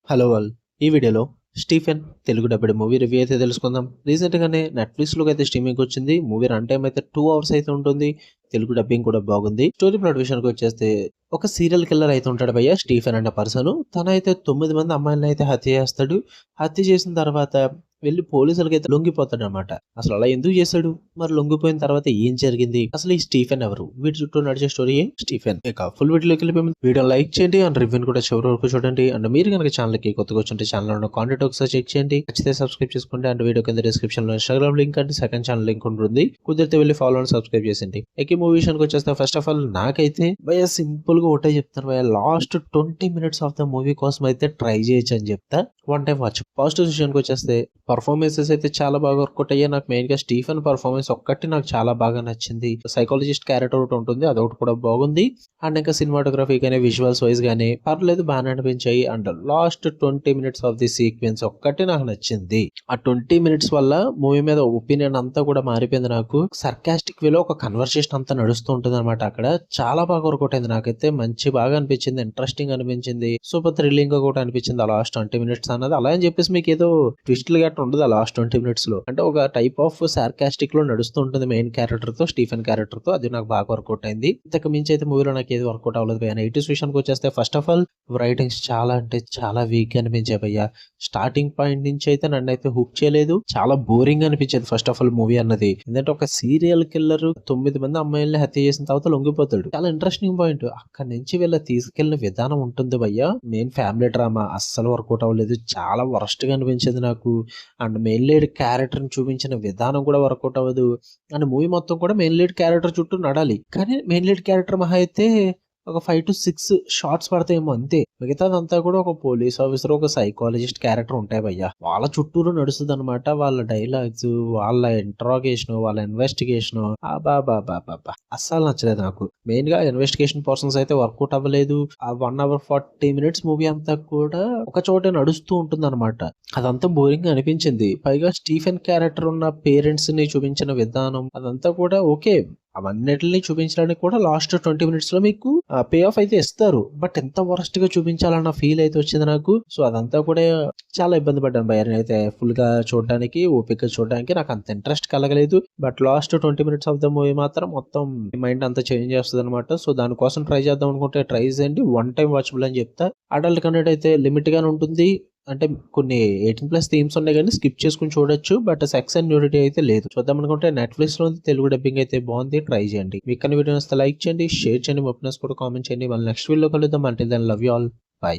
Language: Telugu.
Hello all. ఈ వీడియోలో 'Stephen' Telugu dubbed movie review అయితే తెలుసుకుందాం. రీసెంట్‌గానే నెట్‌ఫ్లిక్స్‌లోకి అయితే స్ట్రీమింగ్‌కి వచ్చింది. మూవీ రన్ టైమ్ అయితే 2 అవర్స్ అయితే ఉంటుంది. తెలుగు డబ్బింగ్ కూడా బాగుంది. స్టోరీ ప్లాట్ విషయానికి వచ్చేస్తే ఒక సీరియల్ కిల్లర్ అయితే ఉంటాడు భయ్య స్టీఫెన్ అనే పర్సన్. తనైతే 9 మంది అమ్మాయిలని అయితే హత్య చేస్తాడు. హత్య చేసిన తర్వాత వెళ్లి పోలీసులకైతే లొంగిపోతాడనమాట. అసలు అలా ఎందుకు చేశాడు? మరి లొంగిపోయిన తర్వాత ఏం జరిగింది? అసలు ఈ స్టీఫెన్ ఎవరు? వీటి చుట్టూ నడిచే స్టోరీ స్టీఫెన్. ఇక ఫుల్ వీడియోలోకి వెళ్ళిపోయి వీడియో లైక్ చేయండి అండ్ రివ్యూని కూడా చివరి వరకు చూడండి. అండ్ మీరు కనుక ఛానల్‌కి కొత్తగా వచ్చుంటే ఛానల్ ఉన్న కాంటెంట్ ఒకసారి చెక్ చేయండి. నచ్చితే సబ్స్క్రైబ్ చేసుకోండి. అండ్ వీడియో కింద డిస్క్రిప్షన్ లో Instagram link and second channel link ఉంటుంది. కుదిరితే వెళ్ళి ఫాలో అండ్ సబ్స్క్రైబ్ చేసేయండి. ఇక ఈ మూవీ విషయానికి వచ్చేస్తే ఫస్ట్ ఆఫ్ ఆల్ నాకైతే భయ్య సింపుల్ గా ఒకటే చెప్తాను భయ్య, last 20 minutes of the movie కోసం అయితే ట్రై చేయొచ్చు అని చెప్తా. One time watch. పాజిటివ్ విషయానికి వచ్చేస్తే పర్ఫార్మెన్సెస్ అయితే చాలా బాగా వర్కౌట్ అయ్యాయి. నాకు మెయిన్ గా స్టీఫెన్ పర్ఫార్మెన్స్ ఒక్కటి నాకు చాలా బాగా నచ్చింది. సైకాలజిస్ట్ క్యారెక్టర్ ఒకటి ఉంటుంది, అదొకటి కూడా బాగుంది. అండ్ ఇంకా సినిమాటోగ్రఫీ కానీ విజువల్స్ వైజ్ గానీ పర్లేదు, బాగానే అనిపించాయి. And last 20 minutes of the sequence ఒక్కటి నాకు నచ్చింది. ఆ 20 మినిట్స్ వల్ల మూవీ మీద ఒపీనియన్ అంతా కూడా మారిపోయింది. నాకు సర్కాస్టిక్ వేలో ఒక కన్వర్సేషన్ అంతా నడుస్తూ ఉంటుంది అనమాట. అక్కడ చాలా బాగా వర్కౌట్ అయింది. నాకైతే మంచి బాగా అనిపించింది, ఇంట్రెస్టింగ్ అనిపించింది, సూపర్ థ్రిల్లింగ్ గా కూడా అనిపించింది ఆ లాస్ట్ 20 మినిట్స్ అన్నది. అలా అని చెప్పేసి మీకు ఏదో ట్విస్ట్లు గట్రా ఉండదు ఆ లాస్ట్ 20 మినిట్స్ లో. అంటే ఒక టైప్ ఆఫ్ సార్కాస్టిక్ లో నడుస్తూ ఉంటుంది మెయిన్ క్యారెక్టర్ తో, స్టీఫెన్ క్యారెక్టర్ తో. అది నాకు బాగా వర్కౌట్ అయింది. ఇంతకు మించి అయితే మూవీలో నాకు ఏది వర్కౌట్ అవ్వలేదు భయ్య. నెగిటివ్స్ విషయానికి వచ్చేస్తే ఫస్ట్ ఆఫ్ ఆల్ రైటింగ్స్ చాలా అంటే చాలా వీక్ అనిపించాయి భయ్య. స్టార్టింగ్ పాయింట్ నుంచి అయితే నన్ను అయితే హుక్ చేయలేదు. చాలా బోరింగ్ అనిపించేది ఫస్ట్ ఆఫ్ ఆల్ మూవీ అన్నది. ఎందుకంటే ఒక సీరియల్ కిల్లర్ 9 మంది అమ్మాయిల్ని హత్య చేసిన తర్వాత లొంగిపోతాడు. చాలా ఇంట్రెస్టింగ్ పాయింట్. అక్కడి నుంచి వీళ్ళ తీసుకెళ్లిన విధానం ఉంటుంది భయ్య. మెయిన్ ఫ్యామిలీ డ్రామా అస్సలు వర్కౌట్ అవ్వలేదు. చాలా వరస్ట్ గా అనిపించింది నాకు. అండ్ మెయిన్ లీడ్ క్యారెక్టర్ ని చూపించిన విధానం కూడా వర్కౌట్ అవ్వదు. అండ్ మూవీ మొత్తం కూడా మెయిన్ లీడ్ క్యారెక్టర్ చుట్టూ నడాలి, కానీ మెయిన్ లీడ్ క్యారెక్టర్ మహా అయితే ఒక 5 to 6 షార్ట్స్ పడతాయేమో అంతే. మిగతాదంతా కూడా ఒక పోలీస్ ఆఫీసర్, ఒక సైకాలజిస్ట్ క్యారెక్టర్ ఉంటాయి భయ్య. వాళ్ళ చుట్టూరు నడుస్తుంది అనమాట. వాళ్ళ డైలాగ్స్, వాళ్ళ ఇంట్రాగేషన్, వాళ్ళ ఇన్వెస్టిగేషన్ బాబా అస్సలు నచ్చలేదు నాకు. మెయిన్ గా ఇన్వెస్టిగేషన్ పర్సన్స్ అయితే వర్కౌట్ అవ్వలేదు. ఆ 1 hour 40 minutes మూవీ అంతా కూడా ఒక చోటే నడుస్తూ ఉంటుంది అనమాట. అదంతా బోరింగ్ అనిపించింది. పైగా స్టీఫెన్ క్యారెక్టర్ ఉన్న పేరెంట్స్ ని చూపించిన విధానం అదంతా కూడా ఓకే. అవన్నిటిని చూపించడానికి కూడా లాస్ట్ 20 మినిట్స్ లో మీకు పే ఆఫ్ అయితే ఇస్తారు. బట్ ఎంత వరస్ట్ గా చూపించాలన్న ఫీల్ అయితే వచ్చింది నాకు. సో అదంతా కూడా చాలా ఇబ్బంది పడ్డాను భయ్య. అయితే ఫుల్ గా చూడడానికి, ఓపిక చూడడానికి నాకు అంత ఇంట్రెస్ట్ కలగలేదు. But last 20 minutes of the movie మాత్రం మొత్తం మైండ్ అంతా చేంజ్ చేస్తుంది అనమాట. సో దానికోసం ట్రై చేద్దాం అనుకుంటే ట్రై చేయండి. వన్ టైం వాచబుల్ అని చెప్తా. అడల్ట్ కంటెంట్ అయితే లిమిట్ గానే ఉంటుంది. అంటే కొన్ని 18+ థీమ్స్ ఉన్నాయి కానీ స్కిప్ చేసుకుని చూడొచ్చు. బట్ సెక్స్ అండ్ న్యూడిటీ అయితే లేదు. చూద్దాం అనుకుంటే నెట్‌ఫ్లిక్స్ లో తెలుగు డబ్బింగ్ అయితే బాగుంది, ట్రై చేయండి. మీకు కన్నా వీడియో నచ్చితే లైక్ చేయండి, షేర్ చేయండి, మీ ఒపీనియన్స్ కూడా కామెంట్ చేయండి. మళ్ళీ నెక్స్ట్ వీడియోలో కలుద్దాం. అంటే then love you all, by.